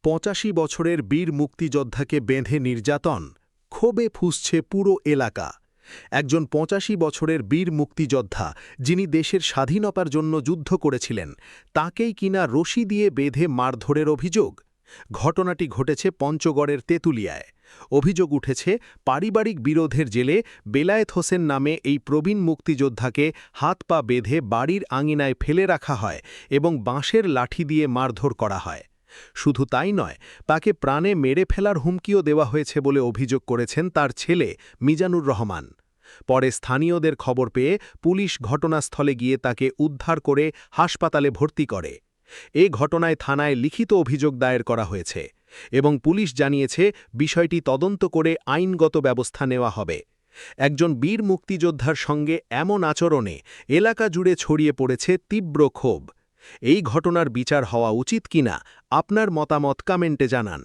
৮৫ বছরের বীর মুক্তিযোদ্ধাকে বেঁধে নির্যাতন, ক্ষোভে ফুঁসছে পুরো এলাকা। একজন ৮৫ বছরের বীর মুক্তিযোদ্ধা, যিনি দেশের স্বাধীনতার জন্য যুদ্ধ করেছিলেন, তাকেই কিনা রশি দিয়ে বেঁধে মারধরের অভিযোগ। ঘটনাটি ঘটেছে পঞ্চগড়ের তেঁতুলিয়ায়। অভিযোগ উঠেছে, পারিবারিক বিরোধের জেলে বেলায়েত হোসেন নামে এই প্রবীণ মুক্তিযোদ্ধাকে হাত পা বেঁধে বাড়ির আঙিনায় ফেলে রাখা হয় এবং বাঁশের লাঠি দিয়ে মারধর করা হয়। শুধু তাই নয়, তাকে প্রাণে মেরে ফেলার হুমকিও দেওয়া হয়েছে বলে অভিযোগ করেছেন তার ছেলে মিজানুর রহমান। পরে স্থানীয়দের খবর পেয়ে পুলিশ ঘটনাস্থলে গিয়ে তাকে উদ্ধার করে হাসপাতালে ভর্তি করে। এ ঘটনায় থানায় লিখিত অভিযোগ দায়ের করা হয়েছে এবং পুলিশ জানিয়েছে বিষয়টি তদন্ত করে আইনগত ব্যবস্থা নেওয়া হবে। একজন বীর মুক্তিযোদ্ধার সঙ্গে এমন আচরণে এলাকা জুড়ে ছড়িয়ে পড়েছে তীব্র ক্ষোভ। এই ঘটনার বিচার হওয়া উচিত কিনা আপনার মতামত কমেন্টে জানান।